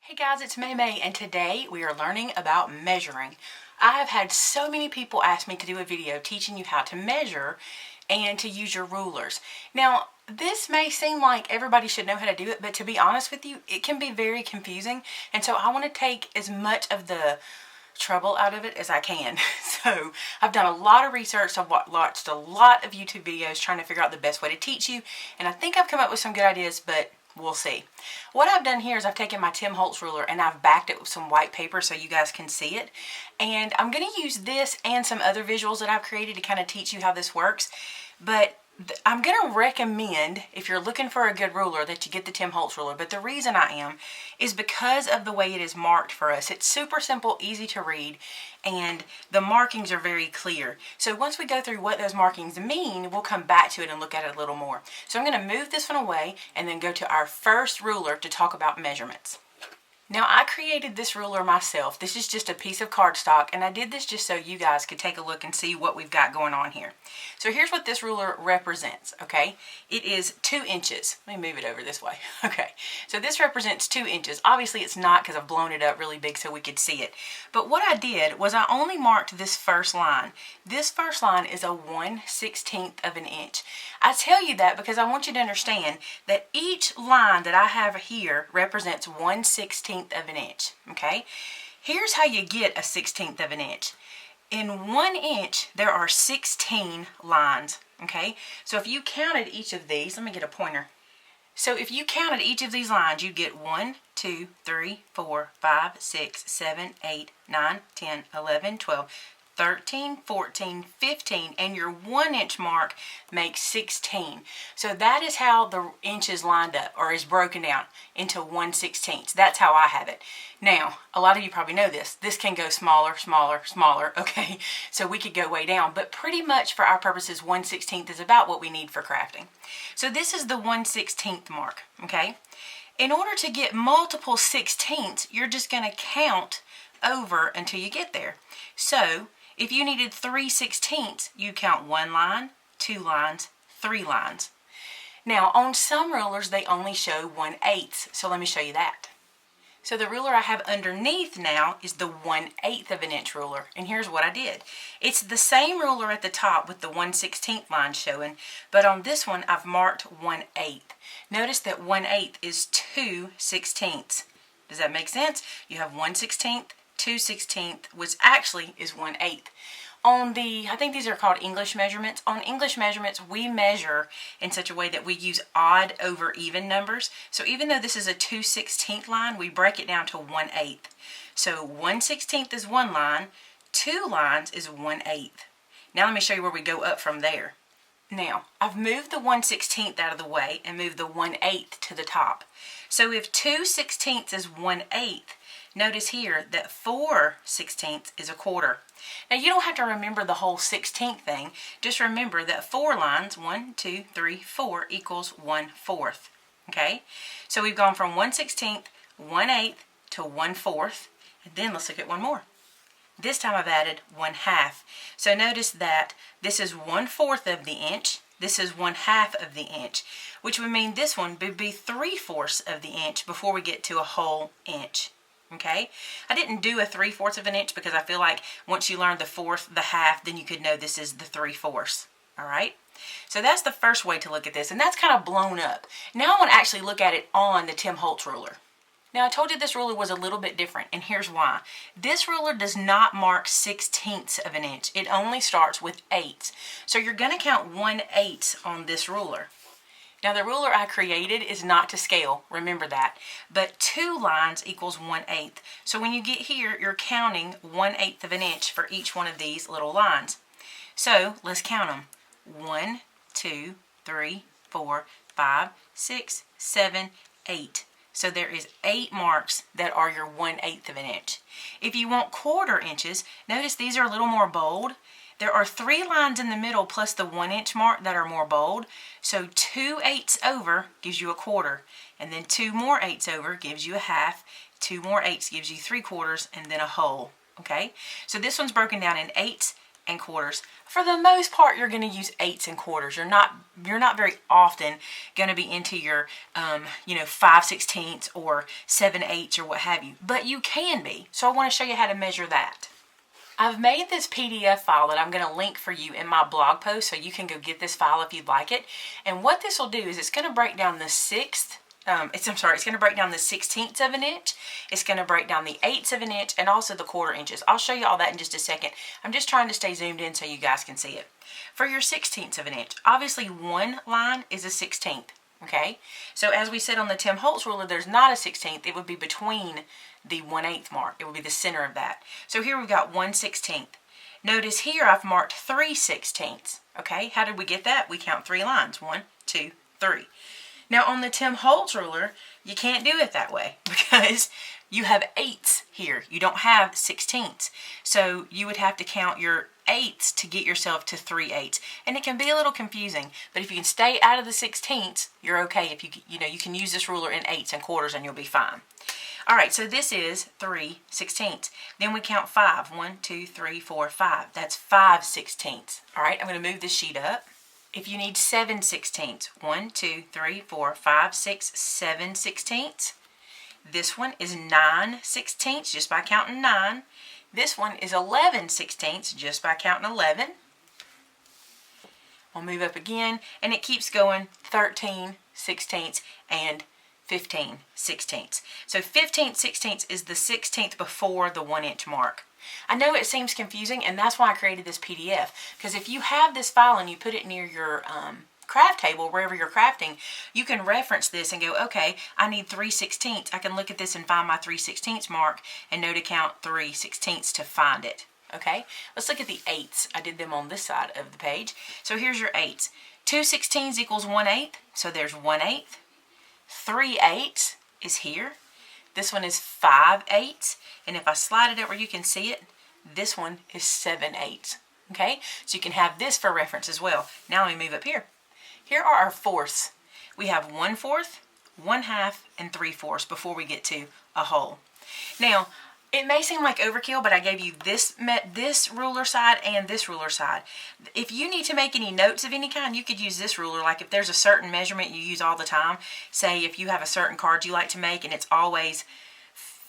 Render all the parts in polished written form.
Hey guys, it's Maymay, and today we are learning about measuring. I have had so many people ask me to do a video teaching you how to measure and to use your rulers. Now, this may seem like everybody should know how to do it, but to be honest with you, it can be very confusing, and so I want to take as much of the trouble out of it as I can. So I've done a lot of research, I've watched a lot of YouTube videos trying to figure out the best way to teach you, and I think I've come up with some good ideas, but we'll see. What I've done here is I've taken my Tim Holtz ruler and I've backed it with some white paper so you guys can see it. And I'm going to use this and some other visuals that I've created to kind of teach you how this works. But I'm going to recommend, if you're looking for a good ruler, that you get the Tim Holtz ruler. But the reason I am is because of the way it is marked for us. It's super simple, easy to read, and the markings are very clear. So once we go through what those markings mean, we'll come back to it and look at it a little more. So I'm going to move this one away and then go to our first ruler to talk about measurements. Now, I created this ruler myself. This is just a piece of cardstock, and I did this just so you guys could take a look and see what we've got going on here. So here's what this ruler represents, okay? It is 2 inches. Let me move it over this way. Okay, so this represents 2 inches. Obviously, it's not because I've blown it up really big so we could see it. But what I did was I only marked this first line. This first line is a 1/16 of an inch. I tell you that because I want you to understand that each line that I have here represents 1/16 of an inch, okay? Here's how you get a 1/16 of an inch. In 1 inch, there are 16 lines, okay? So if you counted each of these, let me get a pointer. So if you counted each of these lines, you'd get 1, 2, 3, 4, 5, 6, 7, 8, 9, 10, 11, 12, 13, 14, 15, and your 1 inch mark makes 16. So that is how the inches lined up, or is broken down into 1/16. That's how I have it. Now, a lot of you probably know this. This can go smaller, smaller, smaller, okay? So we could go way down, but pretty much for our purposes, 1/16 is about what we need for crafting. So this is the 1/16 mark, okay? In order to get multiple 16ths, you're just gonna count over until you get there. So if you needed 3/16, you count 1 line, 2 lines, 3 lines. Now, on some rulers, they only show 1/8, so let me show you that. So the ruler I have underneath now is the 1/8 of an inch ruler, and here's what I did. It's the same ruler at the top with the 1/16 line showing, but on this one, I've marked 1/8. Notice that 1/8 is 2/16. Does that make sense? You have 1/16, 2/16, which actually is 1/8. On the, I think these are called English measurements. On English measurements, we measure in such a way that we use odd over even numbers. So even though this is a 2/16 line, we break it down to 1/8. So 1/16 is 1 line, 2 lines is 1/8. Now let me show you where we go up from there. Now, I've moved the 1/16 out of the way and moved the 1/8 to the top. So if 2/16 is 1/8, notice here that 4/16 is a quarter. Now you don't have to remember the whole 16th thing. Just remember that 4 lines, 1, 2, 3, 4 equals 1/4. Okay? So we've gone from 1/16, 1/8 to 1/4. And then let's look at one more. This time I've added 1/2. So notice that this is 1/4 of the inch. This is 1/2 of the inch, which would mean this one would be 3/4 of the inch before we get to a whole inch. Okay, I didn't do a 3/4 of an inch because I feel like once you learn the fourth, the half, then you could know this is the 3/4. All right, so that's the first way to look at this, and that's kind of blown up. Now I want to actually look at it on the Tim Holtz ruler. Now I told you this ruler was a little bit different, and here's why. This ruler does not mark 1/16 of an inch. It only starts with 8s. So you're going to count 1/8 on this ruler. Now the ruler I created is not to scale, remember that, but 2 lines equals 1/8. So when you get here, you're counting 1/8 of an inch for each one of these little lines. So let's count them. 1, 2, 3, 4, 5, 6, 7, 8. So there is 8 marks that are your 1/8 of an inch. If you want quarter inches, notice these are a little more bold. There are 3 lines in the middle plus the 1 inch mark that are more bold. So 2 8s over gives you a quarter. And then 2 more 8s over gives you a half. 2 more 8s gives you 3/4 and then a whole. Okay? So this one's broken down in 8s, and quarters. For the most part, you're going to use 8ths and quarters. You're not very often going to be into your 5/16 or 7/8 or what have you, but you can be. So I want to show you how to measure that. I've made this PDF file that I'm going to link for you in my blog post, so you can go get this file if you'd like it. And what this will do is it's going to break down the it's going to break down the 1/16 of an inch. It's going to break down the 1/8 of an inch and also the 1/4 inches. I'll show you all that in just a second. I'm just trying to stay zoomed in so you guys can see it. For your 1/16 of an inch, obviously one line is a 1/16. Okay, so as we said on the Tim Holtz ruler, there's not a 1/16. It would be between the 1/8 mark. It would be the center of that. So here we've got 1/16. Notice here I've marked 3/16. Okay, how did we get that? We count 3 lines. 1, 2, 3. Now on the Tim Holtz ruler, you can't do it that way because you have 8ths here. You don't have 1/16. So you would have to count your 8ths to get yourself to 3/8. And it can be a little confusing, but if you can stay out of the 1/16, you're okay. If you can use this ruler in 8ths and quarters and you'll be fine. All right, so this is 3/16. Then we count 5. 1, 2, 3, 4, 5. That's 5/16. All right, I'm going to move this sheet up. If you need 7/16, 1, 2, 3, 4, 5, 6, 7/16. This one is 9/16 just by counting 9. This one is 11/16 just by counting 11. We'll move up again, and it keeps going 13/16 and 15/16. So 15/16 is the 16th before the 1 inch mark. I know it seems confusing, and that's why I created this PDF, because if you have this file and you put it near your craft table, wherever you're crafting, you can reference this and go, okay, I need 3/16. I can look at this and find my 3/16 mark and know to count 3/16 to find it. Okay, let's look at the 8ths. I did them on this side of the page. So here's your 8ths. 2/16 equals 1/8, so there's 1/8. 3/8 is here. This one is 5/8, and if I slide it up where you can see it, this one is 7/8. Okay, so you can have this for reference as well. Now let me move up here. Here are our fourths. We have 1/4, 1/2, and 3/4 before we get to a whole. Now, it may seem like overkill, but I gave you this ruler side and this ruler side. If you need to make any notes of any kind, you could use this ruler. Like if there's a certain measurement you use all the time, say if you have a certain card you like to make and it's always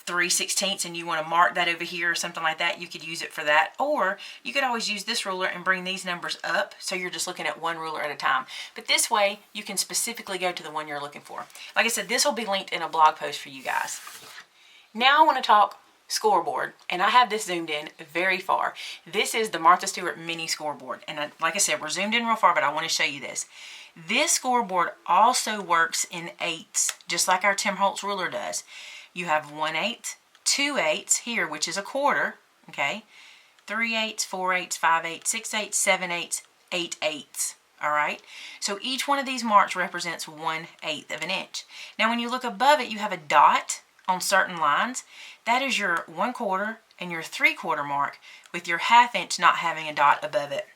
3/16 and you want to mark that over here or something like that, you could use it for that. Or you could always use this ruler and bring these numbers up so you're just looking at one ruler at a time. But this way you can specifically go to the one you're looking for. Like I said, this will be linked in a blog post for you guys. Now I want to talk scoreboard, and I have this zoomed in very far. This is the Martha Stewart mini scoreboard, and like I said, we're zoomed in real far, but I want to show you this. This scoreboard also works in 8ths, just like our Tim Holtz ruler does. You have 1/8, 2/8 here, which is a quarter, okay? 3/8, 4/8, 5/8, 6/8, 7/8, 8/8. All right, so each one of these marks represents 1/8 of an inch. Now when you look above it, you have a dot on certain lines. That is your 1/4 and your 3/4 mark, with your 1/2 inch not having a dot above it.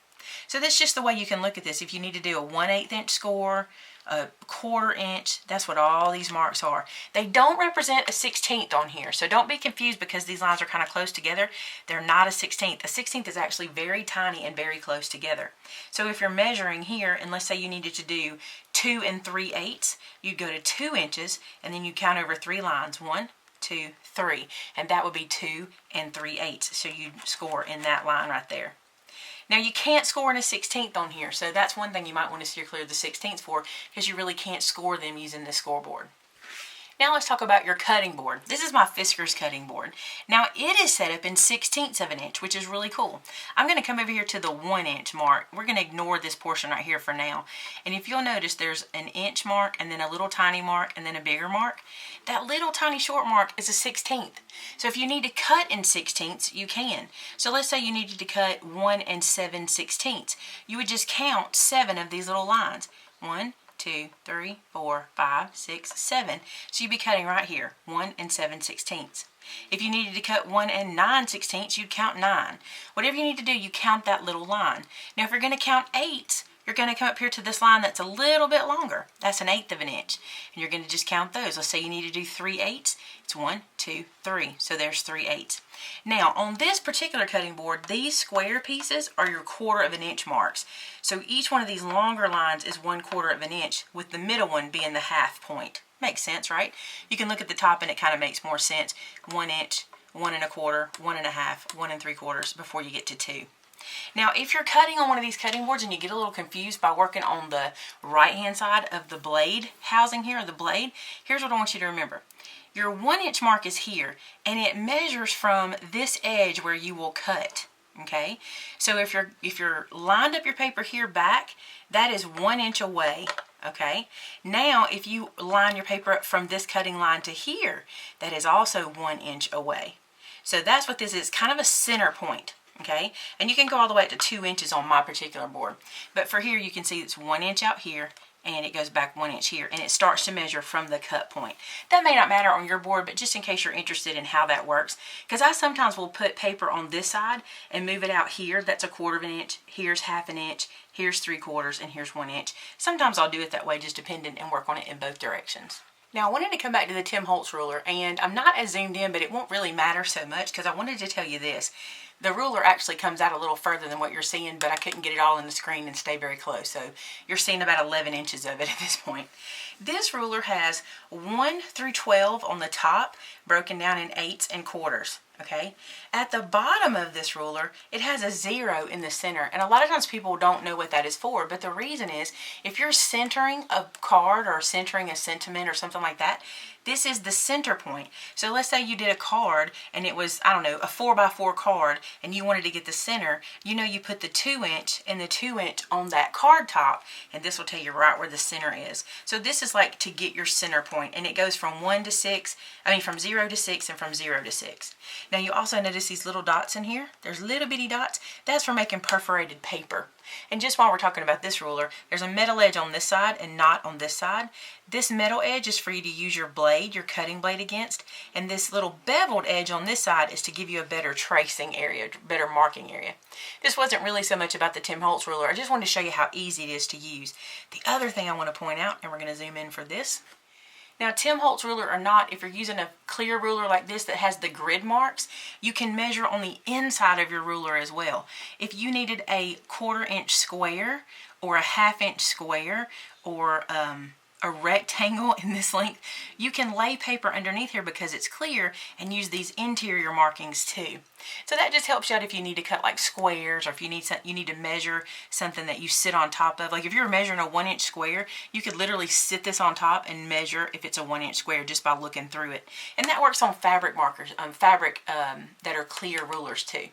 So that's just the way you can look at this. If you need to do a 1/8 inch score, a 1/4 inch, that's what all these marks are. They don't represent a 16th on here, so don't be confused because these lines are kind of close together. They're not a 16th. A 16th is actually very tiny and very close together. So if you're measuring here, and let's say you needed to do 2 3/8, you'd go to 2 inches, and then you count over 3 lines. 1, 2, 3, and that would be 2 3/8. So you'd score in that line right there. Now you can't score in a 16th on here, so that's one thing you might want to steer clear of the 16th for, because you really can't score them using this scoreboard. Now let's talk about your cutting board. This is my Fiskars cutting board. Now it is set up in 1/16 of an inch, which is really cool. I'm going to come over here to the 1 inch mark. We're going to ignore this portion right here for now. And if you'll notice, there's an inch mark and then a little tiny mark and then a bigger mark. That little tiny short mark is a 16th. So if you need to cut in 16ths, you can. So let's say you needed to cut 1 7/16. You would just count 7 of these little lines. 1, 2, 3, 4, 5, 6, 7. So you'd be cutting right here, 1 7/16. If you needed to cut 1 9/16, you'd count 9. Whatever you need to do, you count that little line. Now if you're going to count 8s, you're going to come up here to this line that's a little bit longer. That's 1/8 of an inch. And you're going to just count those. Let's say you need to do 3/8. It's 1, 2, 3. So there's 3/8. Now on this particular cutting board, these square pieces are your 1/4 of an inch marks. So each one of these longer lines is 1/4 of an inch, with the middle one being the half point. Makes sense, right? You can look at the top and it kind of makes more sense. 1 inch, 1 1/4, 1 1/2, 1 3/4 before you get to 2. Now, if you're cutting on one of these cutting boards and you get a little confused by working on the right-hand side of the blade housing here, or the blade, here's what I want you to remember. Your 1 inch mark is here, and it measures from this edge where you will cut, okay? So if you're lined up your paper here back, that is 1 inch away, okay? Now, if you line your paper up from this cutting line to here, that is also 1 inch away. So that's what this is, kind of a center point. Okay, and you can go all the way up to 2 inches on my particular board. But for here, you can see it's 1 inch out here, and it goes back 1 inch here, and it starts to measure from the cut point. That may not matter on your board, but just in case you're interested in how that works, because I sometimes will put paper on this side and move it out here. That's 1/4 of an inch. Here's 1/2 an inch. Here's 3/4, and here's 1 inch. Sometimes I'll do it that way, just depending, and work on it in both directions. Now, I wanted to come back to the Tim Holtz ruler, and I'm not as zoomed in, but it won't really matter so much because I wanted to tell you this. The ruler actually comes out a little further than what you're seeing, but I couldn't get it all in the screen and stay very close. So you're seeing about 11 inches of it at this point. This ruler has 1 through 12 on the top, broken down in 8ths and 1/4. Okay, at the bottom of this ruler, it has a 0 in the center, and a lot of times people don't know what that is for, but the reason is if you're centering a card or centering a sentiment or something like that, this is the center point. So let's say you did a card and it was, I don't know, a 4x4 card, and you wanted to get the center. You know, you put the 2 inch and the 2 inch on that card top, and this will tell you right where the center is. So this is like to get your center point, and it goes from 1 to 6, from 0 to 6 and from 0 to 6. Now you also notice these little dots in here. There's little bitty dots. That's for making perforated paper. And just while we're talking about this ruler, there's a metal edge on this side and not on this side. This metal edge is for you to use your blade, your cutting blade against, and this little beveled edge on this side is to give you a better tracing area, better marking area. This wasn't really so much about the Tim Holtz ruler. I just wanted to show you how easy it is to use. The other thing I want to point out, and we're going to zoom in for this. Now, Tim Holtz ruler or not, if you're using a clear ruler like this that has the grid marks, you can measure on the inside of your ruler as well. If you needed a 1/4 inch square or a 1/2 inch square or a rectangle in this length, you can lay paper underneath here because it's clear and use these interior markings too. So that just helps you out if you need to cut like squares, or if you need to measure something that you sit on top of. Like if you're measuring a 1 inch square, you could literally sit this on top and measure if it's a 1 inch square just by looking through it. And that works on fabric markers, that are clear rulers too.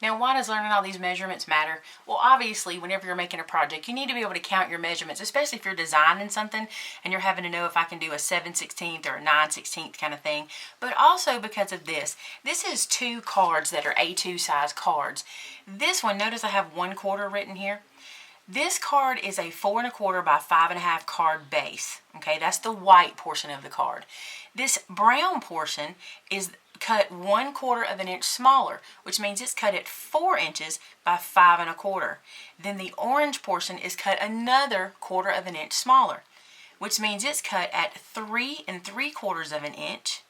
Now, why does learning all these measurements matter? Well, obviously, whenever you're making a project, you need to be able to count your measurements, especially if you're designing something and you're having to know if I can do a 7/16 or a 9/16 kind of thing. But also because of this. This is 2 cards that are A2 size cards. This one, notice I have 1/4 written here. This card is a 4 1/4 by 5 1/2 card base. Okay, that's the white portion of the card. This brown portion is cut 1/4 of an inch smaller, which means it's cut at 4 inches by 5 1/4. Then the orange portion is cut another 1/4 of an inch smaller, which means it's cut at 3 3/4 of an inch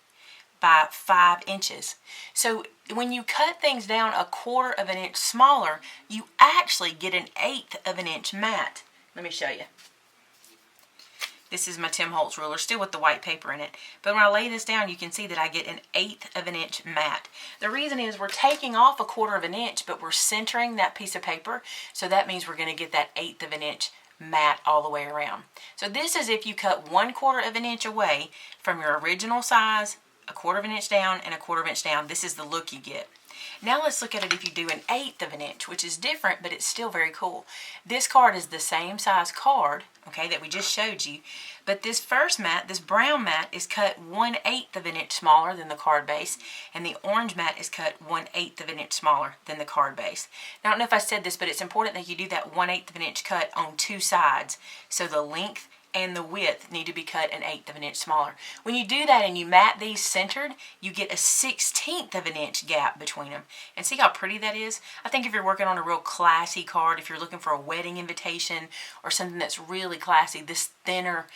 by 5 inches. So when you cut things down a 1/4 of an inch smaller, you actually get an 1/8 of an inch mat. Let me show you. This is my Tim Holtz ruler, still with the white paper in it. But when I lay this down, you can see that I get an 1/8 of an inch mat. The reason is we're taking off a 1/4 of an inch, but we're centering that piece of paper. So that means we're going to get that 1/8 of an inch mat all the way around. So this is if you cut 1/4 of an inch away from your original size, a 1/4 of an inch down and a 1/4 of an inch down. This is the look you get. Now let's look at it if you do an 1/8 of an inch, which is different, but it's still very cool. This card is the same size card, okay, that we just showed you, but this first mat, this brown mat, is cut 1/8 of an inch smaller than the card base, and the orange mat is cut 1/8 of an inch smaller than the card base. Now, I don't know if I said this, but it's important that you do that 1/8 of an inch cut on 2 sides, so the length and the width need to be cut an 1/8 of an inch smaller. When you do that and you mat these centered, you get a 1/16 of an inch gap between them. And see how pretty that is? I think if you're working on a real classy card, if you're looking for a wedding invitation or something that's really classy, this thinner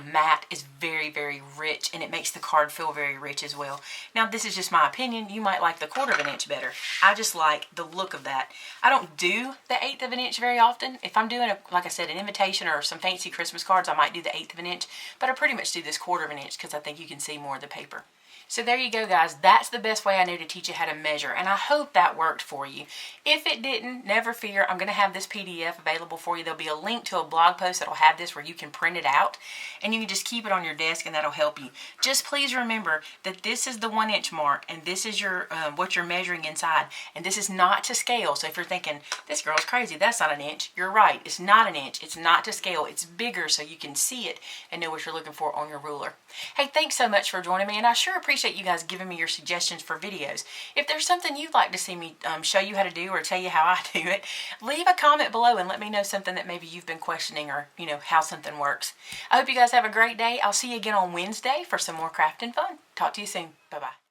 matte is very, very rich, and it makes the card feel very rich as well. Now, this is just my opinion. You might like the 1/4 of an inch better. I just like the look of that. I don't do the 1/8 of an inch very often. If I'm doing, like I said, an invitation or some fancy Christmas cards, I might do the 1/8 of an inch, but I pretty much do this 1/4 of an inch because I think you can see more of the paper. So there you go, guys. That's the best way I know to teach you how to measure, and I hope that worked for you. If it didn't, never fear. I'm going to have this PDF available for you. There'll be a link to a blog post that'll have this where you can print it out, and you can just keep it on your desk, and that'll help you. Just please remember that this is the 1 inch mark, and this is your what you're measuring inside, and this is not to scale. So if you're thinking, this girl's crazy, that's not an inch, you're right. It's not an inch. It's not to scale. It's bigger so you can see it and know what you're looking for on your ruler. Hey, thanks so much for joining me, and I sure appreciate you guys giving me your suggestions for videos. If there's something you'd like to see me show you how to do or tell you how I do it, leave a comment below and let me know something that maybe you've been questioning, or how something works. I hope you guys have a great day. I'll see you again on Wednesday for some more crafting fun. Talk to you soon. Bye-bye.